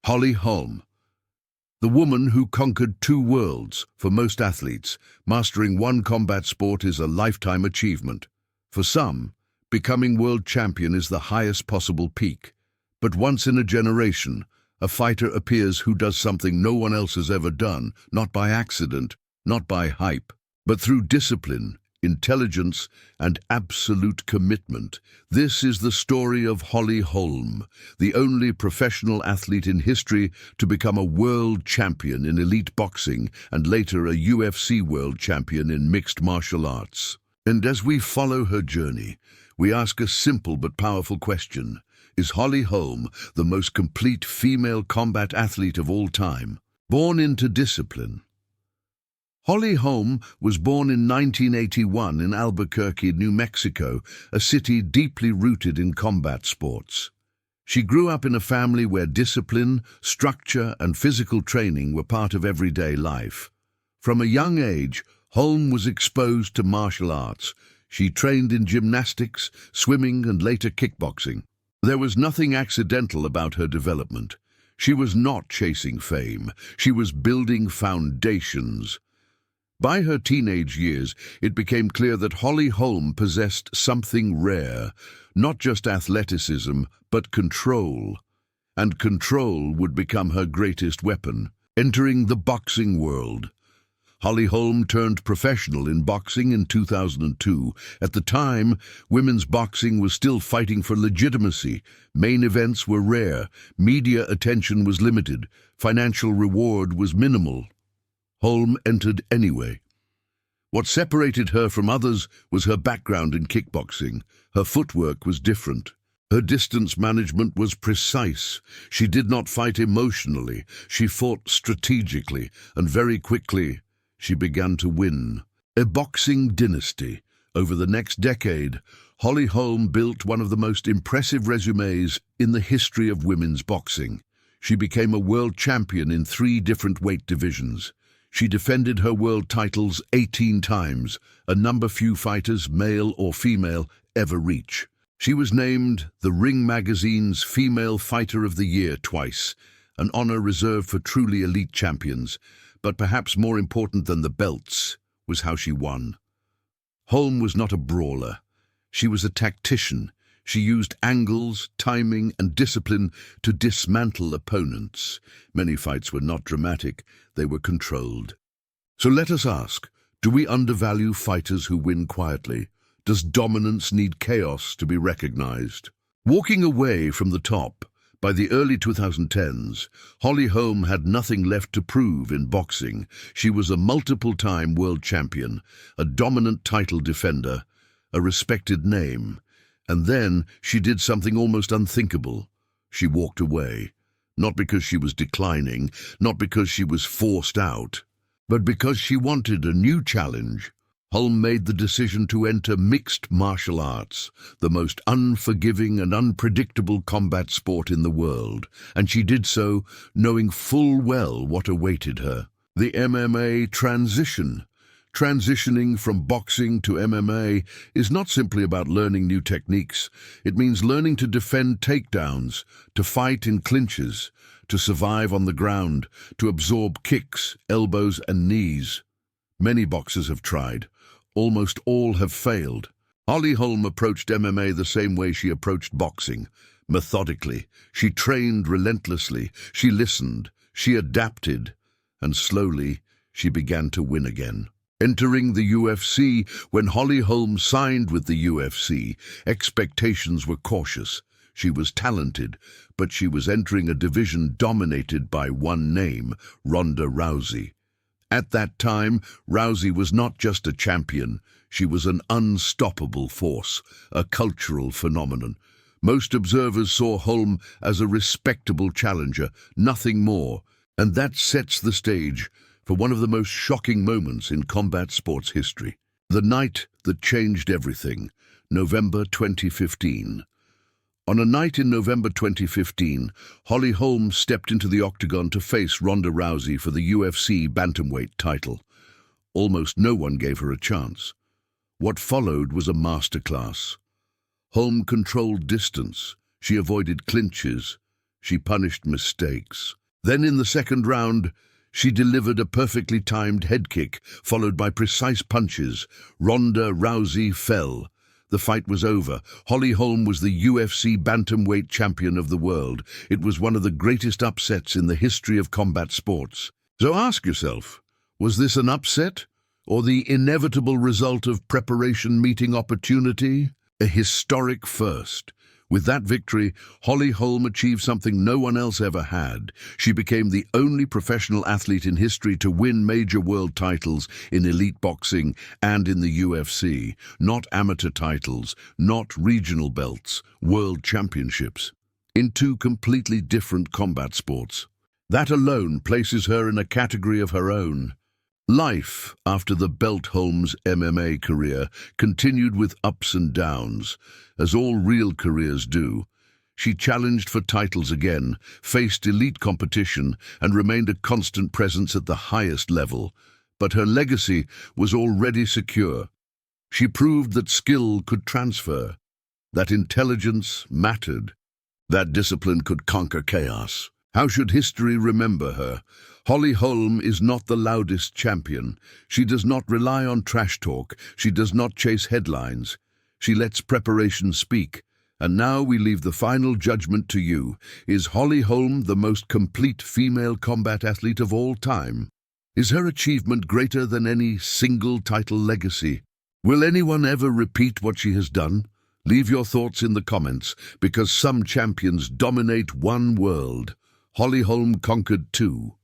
Holly Holm, the woman who conquered two worlds. For most athletes, mastering one combat sport is a lifetime achievement. For some, becoming world champion is the highest possible peak. But once in a generation, a fighter appears who does something no one else has ever done, not by accident, not by hype, but through discipline, intelligence, and absolute commitment. This is the story of Holly Holm, the only professional athlete in history to become a world champion in elite boxing and later a UFC world champion in mixed martial arts. And as we follow her journey, we ask a simple but powerful question. Is Holly Holm the most complete female combat athlete of all time? Born into discipline. Holly Holm was born in 1981 in Albuquerque, New Mexico, a city deeply rooted in combat sports. She grew up in a family where discipline, structure, and physical training were part of everyday life. From a young age, Holm was exposed to martial arts. She trained in gymnastics, swimming, and later kickboxing. There was nothing accidental about her development. She was not chasing fame. She was building foundations. By her teenage years, it became clear that Holly Holm possessed something rare, not just athleticism, but control. And control would become her greatest weapon. Entering the boxing world, Holly Holm turned professional in boxing in 2002. At the time, women's boxing was still fighting for legitimacy. Main events were rare, media attention was limited, financial reward was minimal. Holm entered anyway. What separated her from others was her background in kickboxing. Her footwork was different. Her distance management was precise. She did not fight emotionally. She fought strategically, and very quickly, she began to win. A boxing dynasty. Over the next decade, Holly Holm built one of the most impressive resumes in the history of women's boxing. She became a world champion in 3 different weight divisions. She defended her world titles 18 times, a number few fighters, male or female, ever reach. She was named the Ring magazine's Female Fighter of the Year twice, an honor reserved for truly elite champions. But perhaps more important than the belts was how she won. Holm was not a brawler. She was a tactician. She used angles, timing, and discipline to dismantle opponents. Many fights were not dramatic, they were controlled. So let us ask, do we undervalue fighters who win quietly? Does dominance need chaos to be recognized? Walking away from the top, by the early 2010s, Holly Holm had nothing left to prove in boxing. She was a multiple-time world champion, a dominant title defender, a respected name. And then she did something almost unthinkable. She walked away, not because she was declining, not because she was forced out, but because she wanted a new challenge. Holm made the decision to enter mixed martial arts, the most unforgiving and unpredictable combat sport in the world, and she did so knowing full well what awaited her. The MMA transition. Transitioning from boxing to MMA is not simply about learning new techniques. It means learning to defend takedowns, to fight in clinches, to survive on the ground, to absorb kicks, elbows, and knees. Many boxers have tried. Almost all have failed. Holly Holm approached MMA the same way she approached boxing, methodically. She trained relentlessly. She listened. She adapted. And slowly, she began to win again. Entering the UFC, when Holly Holm signed with the UFC, expectations were cautious. She was talented, but she was entering a division dominated by one name, Ronda Rousey. At that time, Rousey was not just a champion, she was an unstoppable force, a cultural phenomenon. Most observers saw Holm as a respectable challenger, nothing more, and that sets the stage for one of the most shocking moments in combat sports history. The night that changed everything, November 2015. On a night in November 2015, Holly Holm stepped into the octagon to face Ronda Rousey for the UFC bantamweight title. Almost no one gave her a chance. What followed was a masterclass. Holm controlled distance. She avoided clinches. she punished mistakes. Then in the second round, she delivered a perfectly timed head kick, followed by precise punches. Ronda Rousey fell. The fight was over. Holly Holm was the UFC bantamweight champion of the world. It was one of the greatest upsets in the history of combat sports. So ask yourself, was this an upset or the inevitable result of preparation meeting opportunity? A historic first. With that victory, Holly Holm achieved something no one else ever had. She became the only professional athlete in history to win major world titles in elite boxing and in the UFC. Not amateur titles, not regional belts, world championships. In two completely different combat sports. That alone places her in a category of her own. Life, after the belt Holm's MMA career, continued with ups and downs, as all real careers do. She challenged for titles again, faced elite competition, and remained a constant presence at the highest level. But her legacy was already secure. She proved that skill could transfer, that intelligence mattered, that discipline could conquer chaos. How should history remember her? Holly Holm is not the loudest champion. She does not rely on trash talk. She does not chase headlines. She lets preparation speak. And now we leave the final judgment to you. Is Holly Holm the most complete female combat athlete of all time? Is her achievement greater than any single title legacy? Will anyone ever repeat what she has done? Leave your thoughts in the comments, because some champions dominate one world. Holly Holm conquered two.